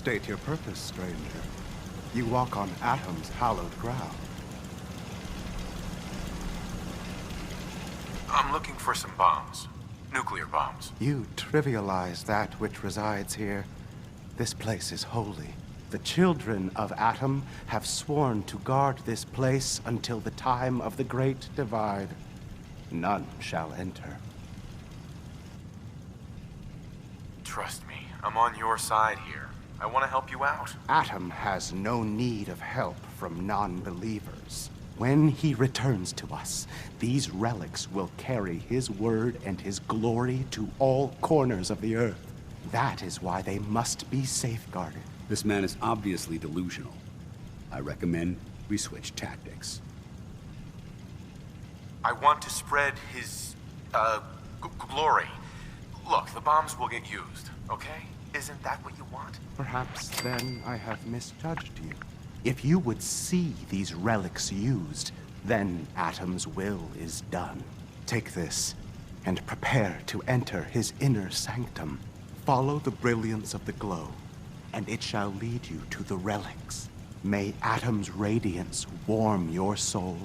State your purpose, stranger. You walk on Atom's hallowed ground. I'm looking for some bombs. Nuclear bombs. You trivialize that which resides here. This place is holy. The children of Atom have sworn to guard this place until the time of the Great Divide. None shall enter. Trust me, I'm on your side here. I want to help you out. Atom has no need of help from non-believers. When he returns to us, these relics will carry his word and his glory to all corners of the earth. That is why they must be safeguarded. This man is obviously delusional. I recommend we switch tactics. I want to spread his, glory. Look, the bombs will get used, okay? Isn't that what you want? Perhaps then I have misjudged you. If you would see these relics used, then Atom's will is done. Take this, and prepare to enter his inner sanctum. Follow the brilliance of the glow, and it shall lead you to the relics. May Atom's radiance warm your soul.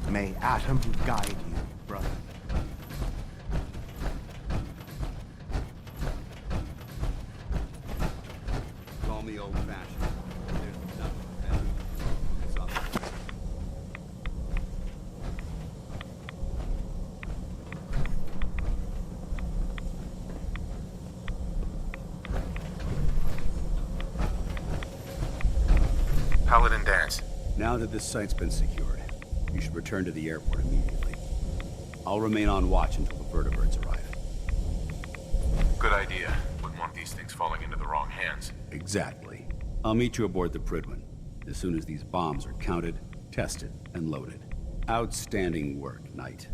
May Atom guide you, brother. Call me old-fashioned. There's nothing better. It's up. Paladin Danse. Now that this site's been secured, you should return to the airport immediately. I'll remain on watch until the vertibirds arrive. Good idea. Wouldn't want these things falling into the wrong hands. Exactly. I'll meet you aboard the Prydwen as soon as these bombs are counted, tested, and loaded. Outstanding work, Knight.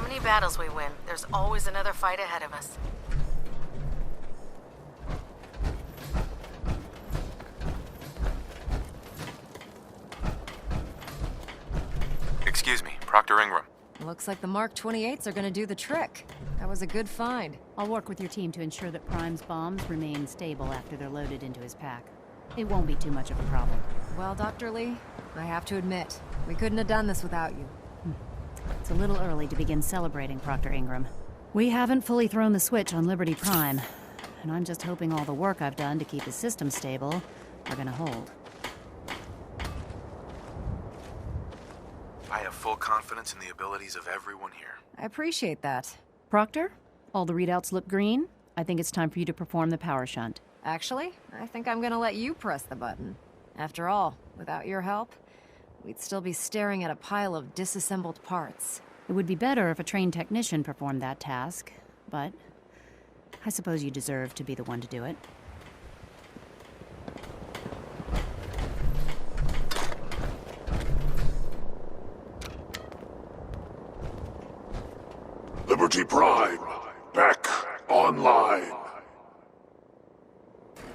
many battles we win, there's always another fight ahead of us. Excuse me, Proctor Ingram. Looks like the Mark 28s are gonna do the trick. That was a good find. I'll work with your team to ensure that Prime's bombs remain stable after they're loaded into his pack. It won't be too much of a problem. Well, Dr. Lee, I have to admit, we couldn't have done this without you. It's a little early to begin celebrating, Proctor Ingram. We haven't fully thrown the switch on Liberty Prime, and I'm just hoping all the work I've done to keep his system stable are gonna hold. I have full confidence in the abilities of everyone here. I appreciate that. Proctor, all the readouts look green. I think it's time for you to perform the power shunt. Actually, I think I'm gonna let you press the button. After all, without your help, we'd still be staring at a pile of disassembled parts. It would be better if a trained technician performed that task, but I suppose you deserve to be the one to do it. Liberty Prime, back online.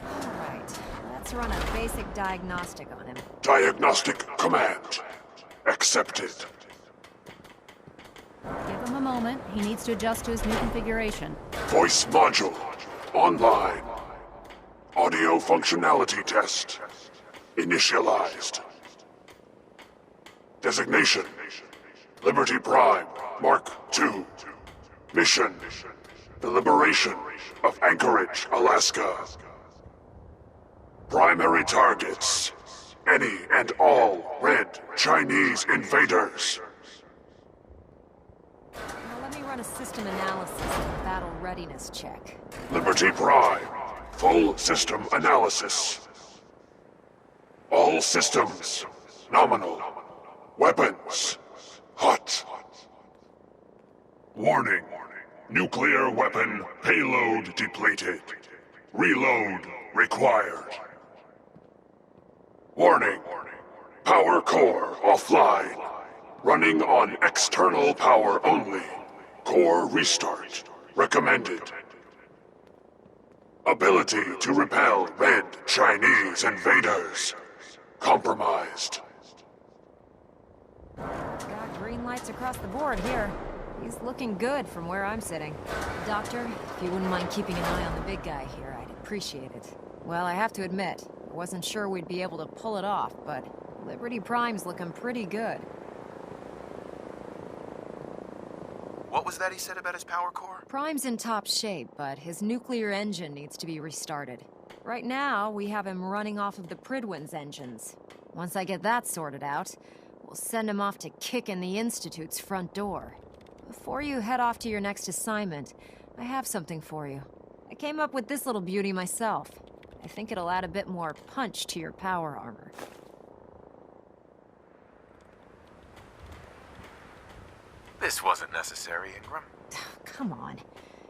Alright, let's run a basic diagnostic on him. Diagnostic command accepted. Give him a moment. He needs to adjust to his new configuration. Voice module online. Audio functionality test initialized. Designation: Liberty Prime Mark II. Mission: the liberation of Anchorage, Alaska. Primary targets: any and all red Chinese invaders. Now let me run a system analysis and a battle readiness check. Liberty Prime, full system analysis. All systems nominal. Weapons hot. Warning: nuclear weapon payload depleted. Reload required. Warning: power core offline. Running on external power only. Core restart recommended. Ability to repel red Chinese invaders compromised. Got green lights across the board here. He's looking good from where I'm sitting. Doctor, if you wouldn't mind keeping an eye on the big guy here, I'd appreciate it. Well, I have to admit, I wasn't sure we'd be able to pull it off, but Liberty Prime's looking pretty good. What was that he said about his power core? Prime's in top shape, but his nuclear engine needs to be restarted. Right now, we have him running off of the Prydwen's engines. Once I get that sorted out, we'll send him off to kick in the Institute's front door. Before you head off to your next assignment, I have something for you. I came up with this little beauty myself. I think it'll add a bit more punch to your power armor. This wasn't necessary, Ingram. Come on.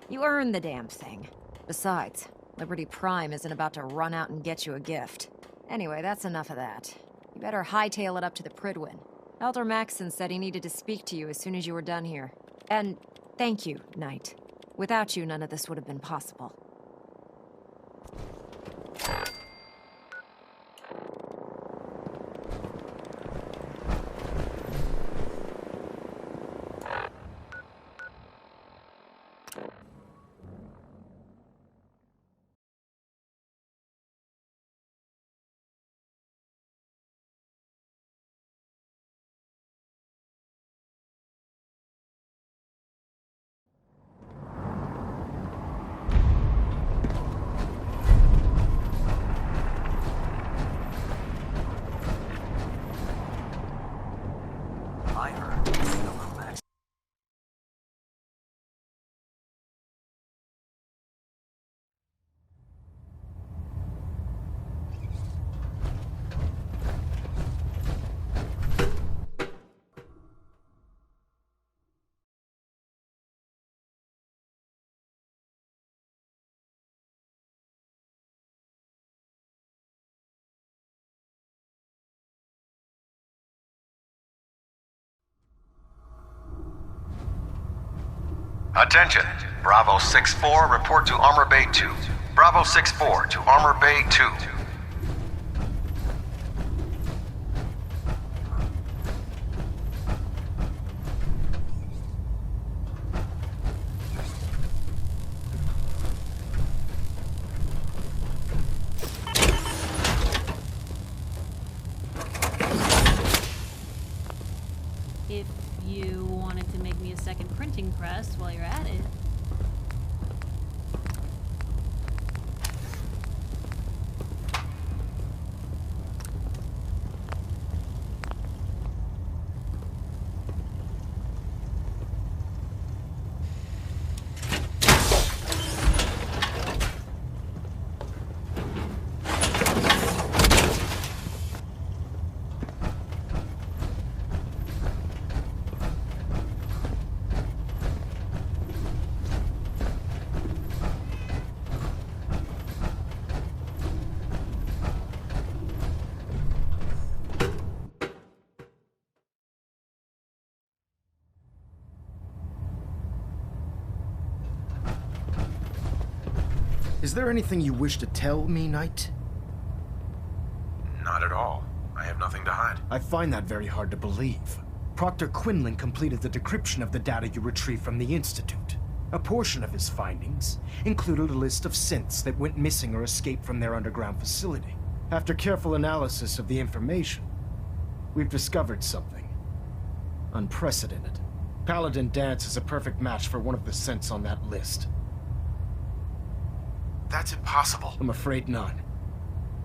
You earned the damn thing. Besides, Liberty Prime isn't about to run out and get you a gift. Anyway, that's enough of that. You better hightail it up to the Prydwen. Elder Maxson said he needed to speak to you as soon as you were done here. And thank you, Knight. Without you, none of this would have been possible. Attention. Bravo 6-4, report to Armor Bay 2. Bravo 6-4 to Armor Bay 2. If you wanted to make me a second printing press while you're at it. Is there anything you wish to tell me, Knight? Not at all. I have nothing to hide. I find that very hard to believe. Proctor Quinlan completed the decryption of the data you retrieved from the Institute. A portion of his findings included a list of synths that went missing or escaped from their underground facility. After careful analysis of the information, we've discovered something unprecedented. Paladin Danse is a perfect match for one of the synths on that list. That's impossible. I'm afraid not.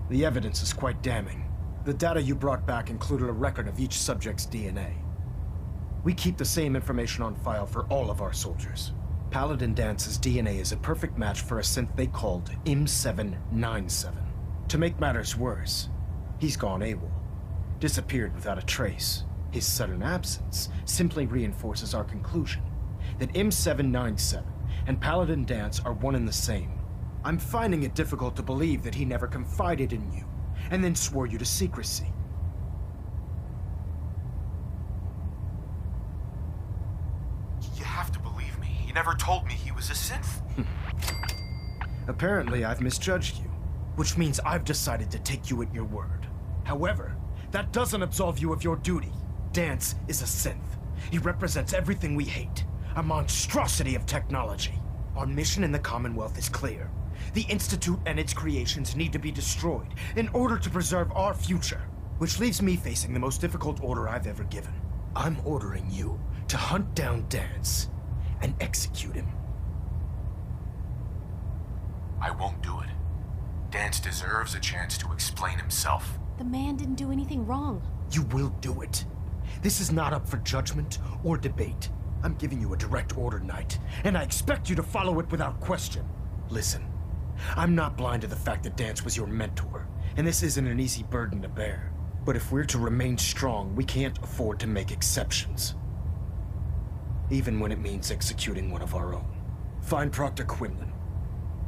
The evidence is quite damning. The data you brought back included a record of each subject's DNA. We keep the same information on file for all of our soldiers. Paladin Danse's DNA is a perfect match for a synth they called M797. To make matters worse, he's gone AWOL. Disappeared without a trace. His sudden absence simply reinforces our conclusion that M797 and Paladin Danse are one and the same. I'm finding it difficult to believe that he never confided in you, and then swore you to secrecy. You have to believe me. He never told me he was a synth. Apparently, I've misjudged you, which means I've decided to take you at your word. However, that doesn't absolve you of your duty. Danse is a synth. He represents everything we hate, a monstrosity of technology. Our mission in the Commonwealth is clear. The Institute and its creations need to be destroyed in order to preserve our future, which leaves me facing the most difficult order I've ever given. I'm ordering you to hunt down Danse and execute him. I won't do it. Danse deserves a chance to explain himself. The man didn't do anything wrong. You will do it. This is not up for judgment or debate. I'm giving you a direct order, Knight, and I expect you to follow it without question. Listen, I'm not blind to the fact that Danse was your mentor, and this isn't an easy burden to bear. But if we're to remain strong, we can't afford to make exceptions. Even when it means executing one of our own. Find Proctor Quinlan.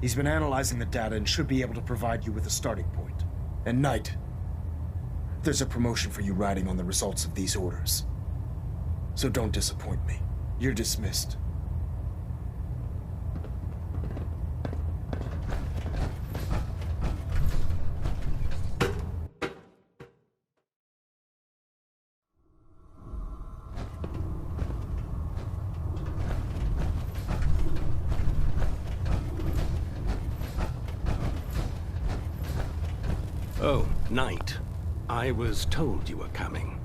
He's been analyzing the data and should be able to provide you with a starting point. And Knight, there's a promotion for you riding on the results of these orders. So don't disappoint me. You're dismissed. Oh, Knight. I was told you were coming.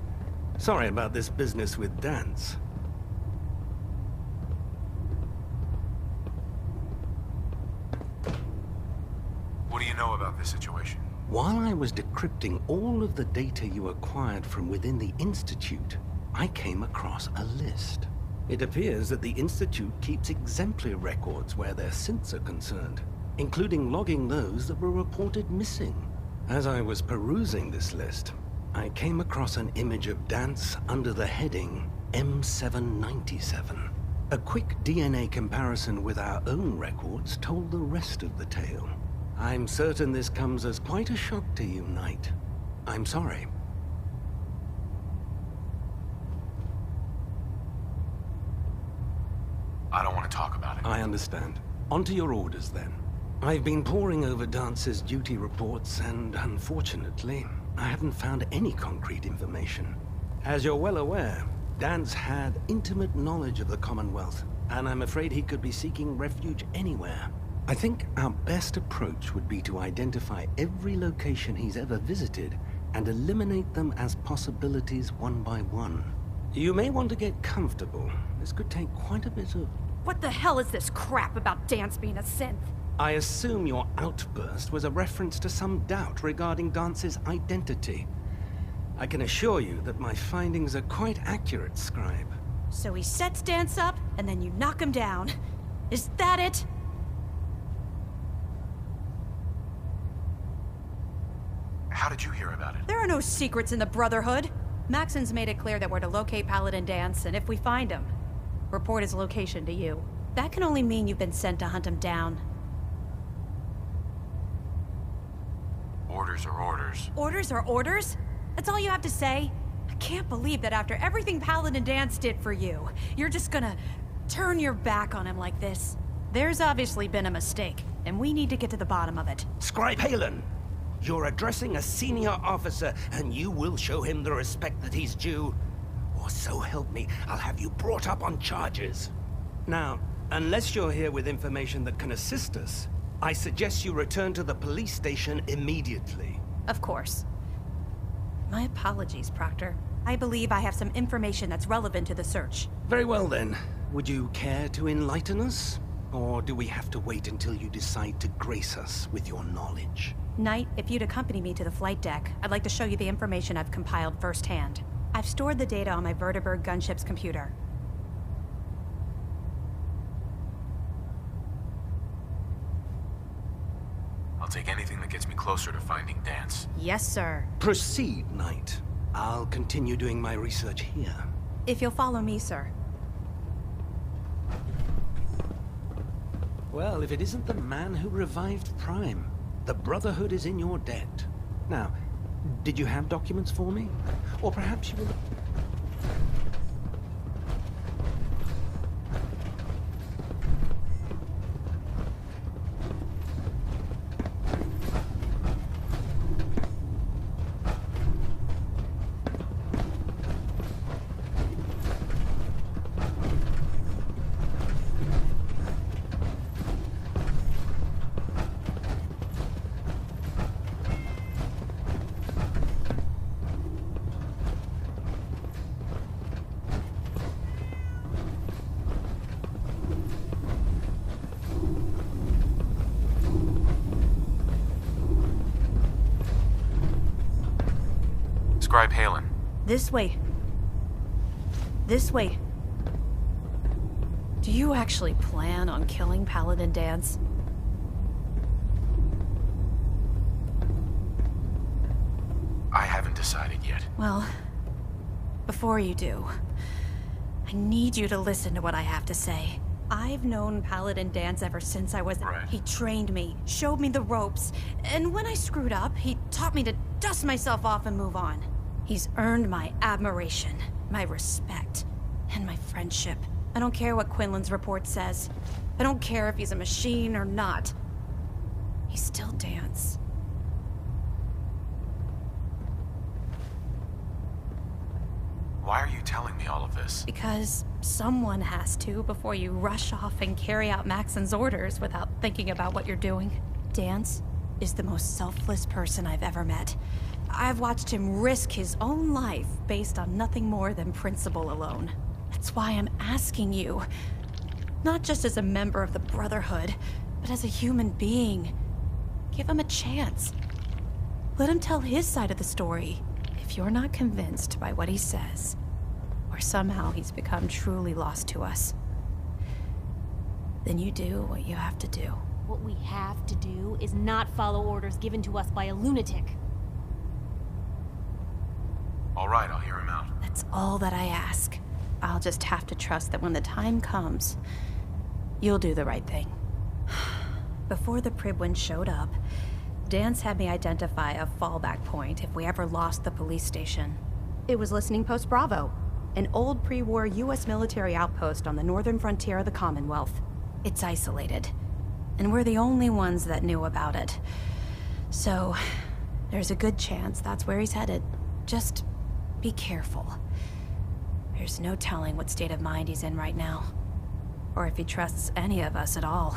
Sorry about this business with Danse. What do you know about this situation? While I was decrypting all of the data you acquired from within the Institute, I came across a list. It appears that the Institute keeps exemplary records where their synths are concerned, including logging those that were reported missing. As I was perusing this list, I came across an image of Danse under the heading M797. A quick DNA comparison with our own records told the rest of the tale. I'm certain this comes as quite a shock to you, Knight. I'm sorry. I don't want want to talk about it. I understand. On to your orders, then. I've been poring over Dance's duty reports, and unfortunately, I haven't found any concrete information. As you're well aware, Dance had intimate knowledge of the Commonwealth, and I'm afraid he could be seeking refuge anywhere. I think our best approach would be to identify every location he's ever visited and eliminate them as possibilities one by one. You may want to get comfortable. This could take quite a bit of... What the hell is this crap about Dance being a synth? I assume your outburst was a reference to some doubt regarding Dance's identity. I can assure you that my findings are quite accurate, Scribe. So he sets Dance up, and then you knock him down. Is that it? How did you hear about it? There are no secrets in the Brotherhood. Maxon's made it clear that we're to locate Paladin Dance, and if we find him, report his location to you. That can only mean you've been sent to hunt him down. Orders are orders. Orders are orders? That's all you have to say? I can't believe that after everything Paladin Dance did for you, you're just gonna turn your back on him like this. There's obviously been a mistake, and we need to get to the bottom of it. Scribe Haylen! You're addressing a senior officer, and you will show him the respect that he's due. Or so help me, I'll have you brought up on charges. Now, unless you're here with information that can assist us, I suggest you return to the police station immediately. Of course. My apologies, Proctor. I believe I have some information that's relevant to the search. Very well then. Would you care to enlighten us? Or do we have to wait until you decide to grace us with your knowledge? Knight, if you'd accompany me to the flight deck, I'd like to show you the information I've compiled firsthand. I've stored the data on my Vertibird gunship's computer. I'll take anything that gets me closer to finding Dance. Yes, sir. Proceed, Knight. I'll continue doing my research here. If you'll follow me, sir. Well, if it isn't the man who revived Prime, the Brotherhood is in your debt. Now, did you have documents for me? Or perhaps you will... Scribe Haylen. This way. This way. Do you actually plan on killing Paladin Dance? I haven't decided yet. Well, before you do, I need you to listen to what I have to say. I've known Paladin Dance ever since I was... Right. He trained me, showed me the ropes, and when I screwed up, he taught me to dust myself off and move on. He's earned my admiration, my respect, and my friendship. I don't care what Quinlan's report says. I don't care if he's a machine or not. He's still Dance. Why are you telling me all of this? Because someone has to before you rush off and carry out Maxon's orders without thinking about what you're doing. Dance is the most selfless person I've ever met. I've watched him risk his own life based on nothing more than principle alone. That's why I'm asking you, not just as a member of the Brotherhood, but as a human being. Give him a chance. Let him tell his side of the story. If you're not convinced by what he says, or somehow he's become truly lost to us, then you do what you have to do. What we have to do is not follow orders given to us by a lunatic. All right, I'll hear him out. That's all that I ask. I'll just have to trust that when the time comes, you'll do the right thing. Before the Prydwen showed up, Dance had me identify a fallback point if we ever lost the police station. It was Listening Post Bravo. An old pre-war US military outpost on the northern frontier of the Commonwealth. It's isolated, and we're the only ones that knew about it. So, there's a good chance that's where he's headed. Just be careful. There's no telling what state of mind he's in right now, or if he trusts any of us at all.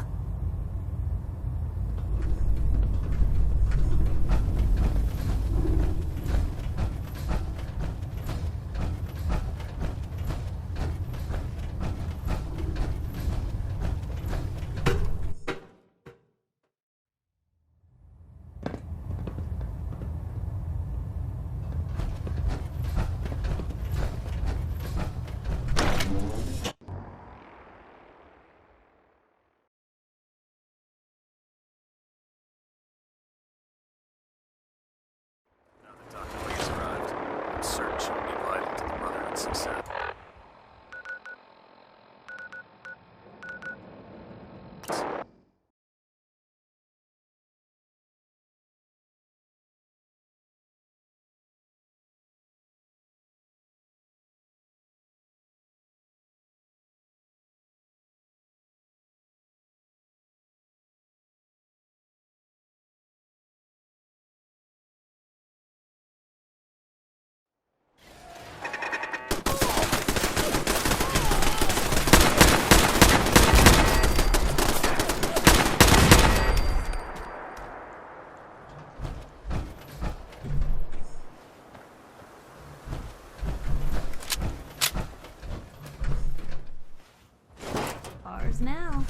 Now.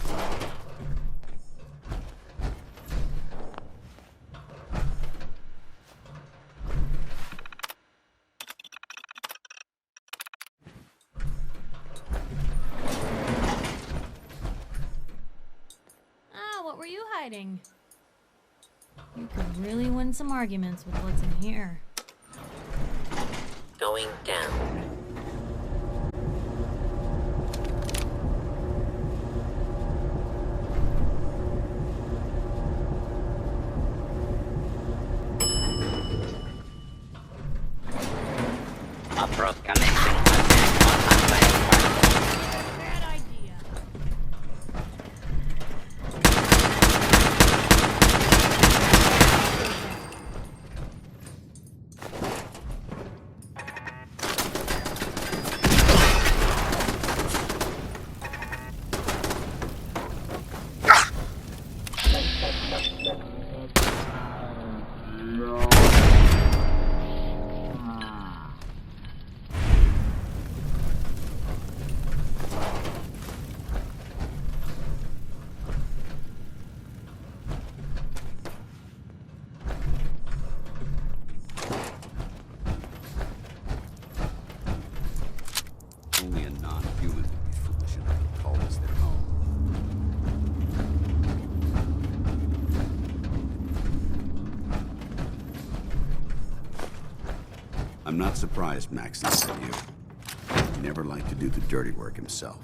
What were you hiding? You could really win some arguments with what's in here. Going down. Abrupt connection. Bad idea. Only a non-human would be foolish enough to call this their home. I'm not surprised Maxon sent you. He never liked to do the dirty work himself.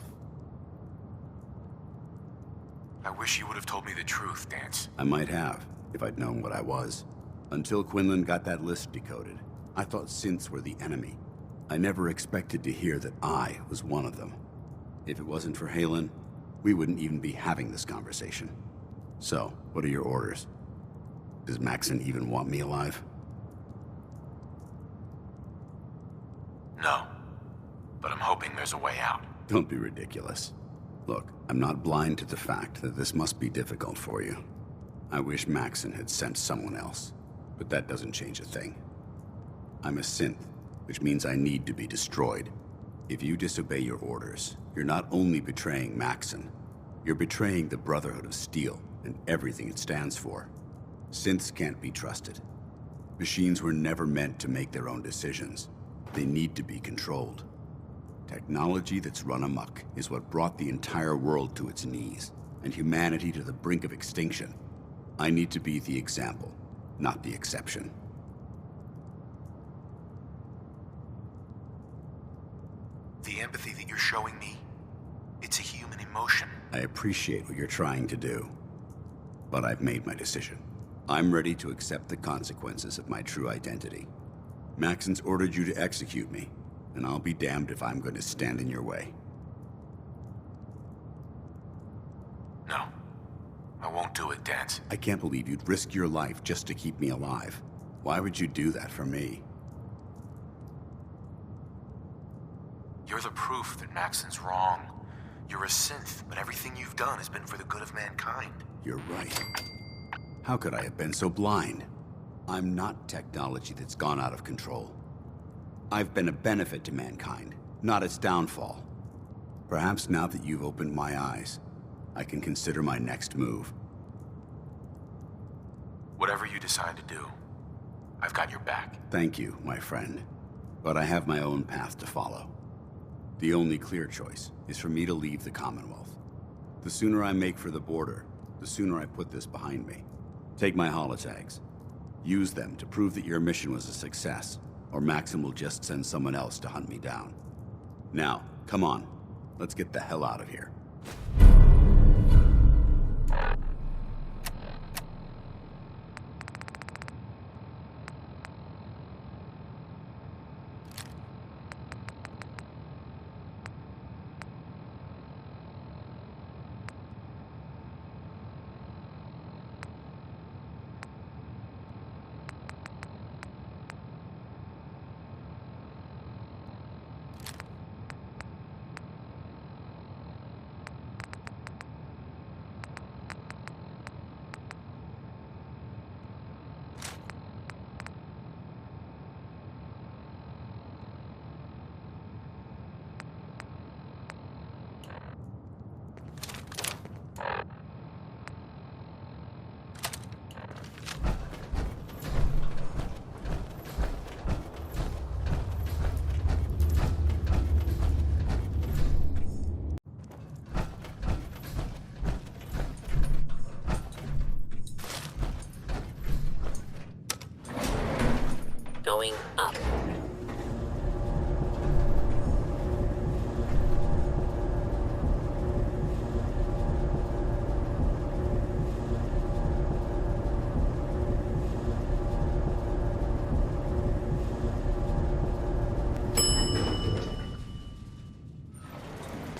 I wish you would have told me the truth, Danse. I might have, if I'd known what I was. Until Quinlan got that list decoded, I thought synths were the enemy. I never expected to hear that I was one of them. If it wasn't for Haylen, we wouldn't even be having this conversation. So, what are your orders? Does Maxon even want me alive? No. But I'm hoping there's a way out. Don't be ridiculous. Look, I'm not blind to the fact that this must be difficult for you. I wish Maxon had sent someone else, but that doesn't change a thing. I'm a synth, which means I need to be destroyed. If you disobey your orders, you're not only betraying Maxon, you're betraying the Brotherhood of Steel and everything it stands for. Synths can't be trusted. Machines were never meant to make their own decisions. They need to be controlled. Technology that's run amok is what brought the entire world to its knees, and humanity to the brink of extinction. I need to be the example, not the exception. The empathy that you're showing me, it's a human emotion. I appreciate what you're trying to do, but I've made my decision. I'm ready to accept the consequences of my true identity. Maxon's ordered you to execute me. and I'll be damned if I'm going to stand in your way. No. I won't do it, Danse. I can't believe you'd risk your life just to keep me alive. Why would you do that for me? You're the proof that Maxon's wrong. You're a synth, but everything you've done has been for the good of mankind. You're right. How could I have been so blind? I'm not technology that's gone out of control. I've been a benefit to mankind, not its downfall. Perhaps now that you've opened my eyes, I can consider my next move. Whatever you decide to do, I've got your back. Thank you, my friend. But I have my own path to follow. The only clear choice is for me to leave the Commonwealth. The sooner I make for the border, the sooner I put this behind me. Take my holotags. Use them to prove that your mission was a success, or Maxon will just send someone else to hunt me down. Now, come on. Let's get the hell out of here. Going up.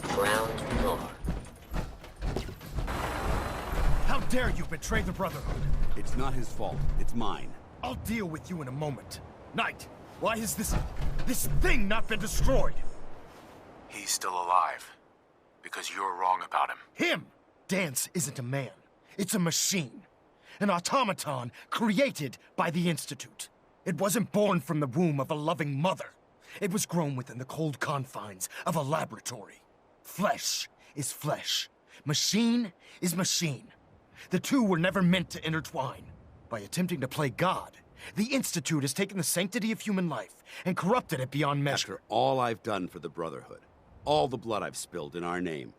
Ground floor. How dare you betray the Brotherhood? It's not his fault. It's mine. I'll deal with you in a moment. Knight, why has this thing not been destroyed? He's still alive. Because you're wrong about him. Him! Danse isn't a man. It's a machine. An automaton created by the Institute. It wasn't born from the womb of a loving mother. It was grown within the cold confines of a laboratory. Flesh is flesh. Machine is machine. The two were never meant to intertwine. By attempting to play God, the Institute has taken the sanctity of human life and corrupted it beyond measure. After all I've done for the Brotherhood, all the blood I've spilled in our name,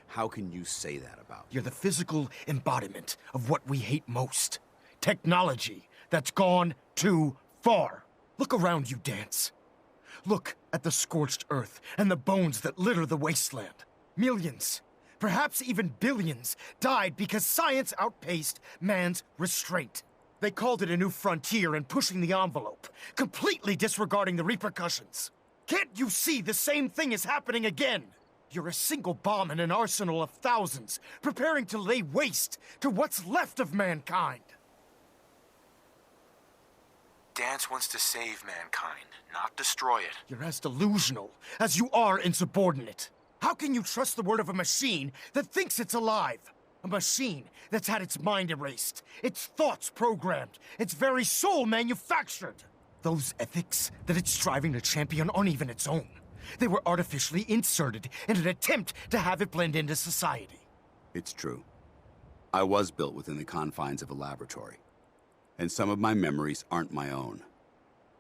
how can you say that about me? You're the physical embodiment of what we hate most. Technology that's gone too far. Look around you, Danse. Look at the scorched earth and the bones that litter the wasteland. Millions, perhaps even billions, died because science outpaced man's restraint. They called it a new frontier and pushing the envelope, completely disregarding the repercussions. Can't you see the same thing is happening again? You're a single bomb in an arsenal of thousands, preparing to lay waste to what's left of mankind. Danse wants to save mankind, not destroy it. You're as delusional as you are insubordinate. How can you trust the word of a machine that thinks it's alive? A machine that's had its mind erased, its thoughts programmed, its very soul manufactured. Those ethics that it's striving to champion aren't even its own. They were artificially inserted in an attempt to have it blend into society. It's true. I was built within the confines of a laboratory, and some of my memories aren't my own.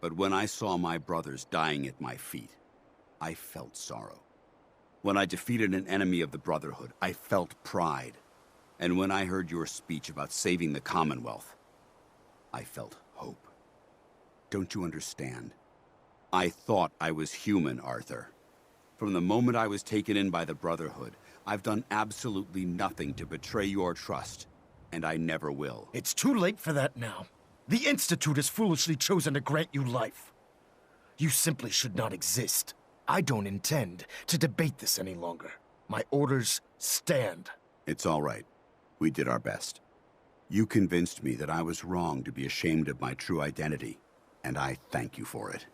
But when I saw my brothers dying at my feet, I felt sorrow. When I defeated an enemy of the Brotherhood, I felt pride. And when I heard your speech about saving the Commonwealth, I felt hope. Don't you understand? I thought I was human, Arthur. From the moment I was taken in by the Brotherhood, I've done absolutely nothing to betray your trust, and I never will. It's too late for that now. The Institute has foolishly chosen to grant you life. You simply should not exist. I don't intend to debate this any longer. My orders stand. It's all right. We did our best. You convinced me that I was wrong to be ashamed of my true identity, and I thank you for it.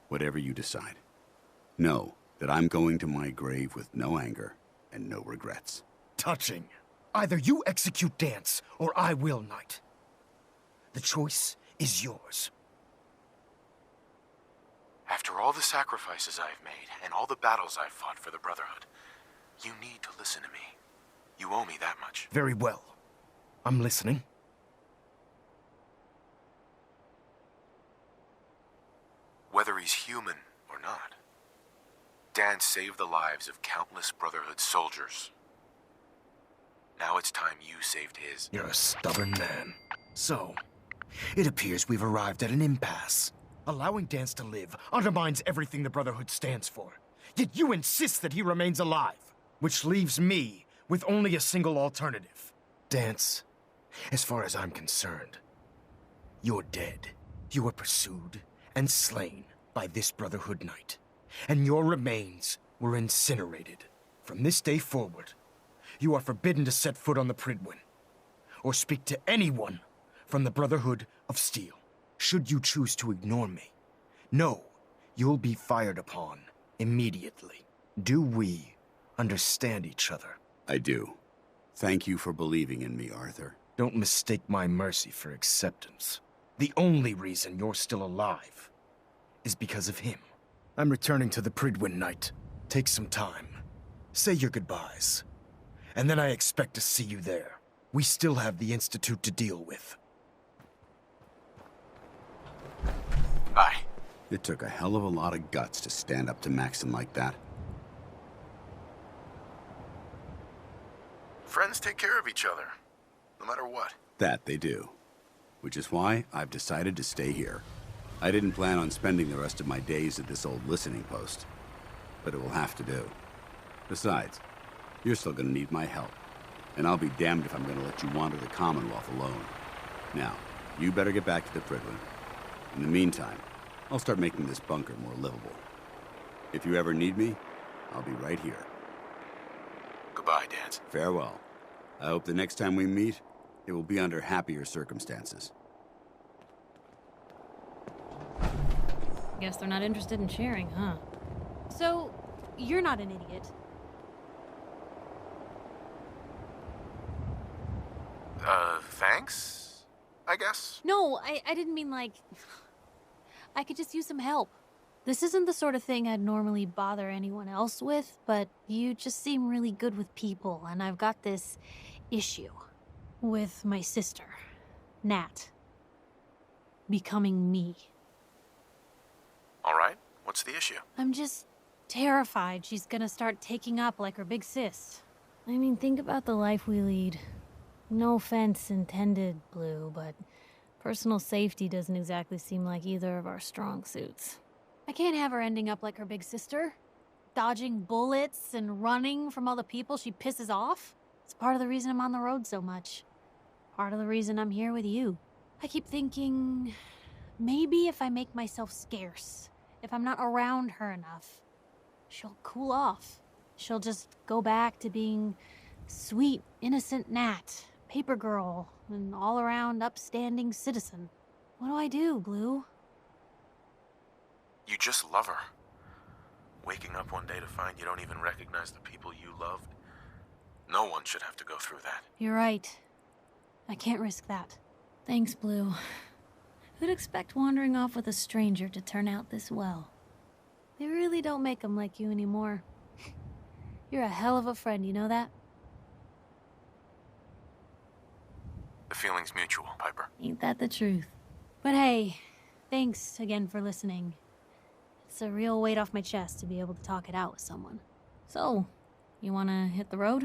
Whatever you decide, know that I'm going to my grave with no anger and no regrets. Touching. Either you execute Dance, or I will, Knight. The choice is yours. After all the sacrifices I've made, and all the battles I've fought for the Brotherhood, you need to listen to me. You owe me that much. Very well. I'm listening. Whether he's human or not, Dan saved the lives of countless Brotherhood soldiers. Now it's time you saved his. You're a stubborn man. So, it appears we've arrived at an impasse. Allowing Dance to live undermines everything the Brotherhood stands for. Yet you insist that he remains alive, which leaves me with only a single alternative. Dance, as far as I'm concerned, you're dead. You were pursued and slain by this Brotherhood Knight, and your remains were incinerated. From this day forward, you are forbidden to set foot on the Prydwen, or speak to anyone from the Brotherhood of Steel. Should you choose to ignore me, know you'll be fired upon immediately. Do we understand each other? I do. Thank you for believing in me, Arthur. Don't mistake my mercy for acceptance. The only reason you're still alive is because of him. I'm returning to the Prydwen, Knight. Take some time. Say your goodbyes. And then I expect to see you there. We still have the Institute to deal with. Bye. It took a hell of a lot of guts to stand up to Maxon like that. Friends take care of each other, no matter what. That they do. Which is why I've decided to stay here. I didn't plan on spending the rest of my days at this old listening post, but it will have to do. Besides, you're still gonna need my help, and I'll be damned if I'm gonna let you wander the Commonwealth alone. Now, you better get back to the Prydwen. In the meantime, I'll start making this bunker more livable. If you ever need me, I'll be right here. Goodbye, Dance. Farewell. I hope the next time we meet, it will be under happier circumstances. Guess they're not interested in sharing, huh? So, you're not an idiot. Thanks? I guess? No, I didn't mean like... I could just use some help. This isn't the sort of thing I'd normally bother anyone else with, but you just seem really good with people, and I've got this issue with my sister, Nat, becoming me. All right. What's the issue? I'm just terrified she's gonna start taking up like her big sis. I mean, think about the life we lead. No offense intended, Blue, but personal safety doesn't exactly seem like either of our strong suits. I can't have her ending up like her big sister, dodging bullets and running from all the people she pisses off. It's part of the reason I'm on the road so much. Part of the reason I'm here with you. I keep thinking, maybe if I make myself scarce, if I'm not around her enough, she'll cool off. She'll just go back to being sweet, innocent Nat, paper girl, an all-around upstanding citizen. What do I do, Blue? You just love her. Waking up one day to find you don't even recognize the people you loved. No one should have to go through that. You're right. I can't risk that. Thanks, Blue. Who'd expect wandering off with a stranger to turn out this well? They really don't make them like you anymore. You're a hell of a friend, you know that? The feeling's mutual, Piper. Ain't that the truth? But hey, thanks again for listening. It's a real weight off my chest to be able to talk it out with someone. So, you wanna hit the road?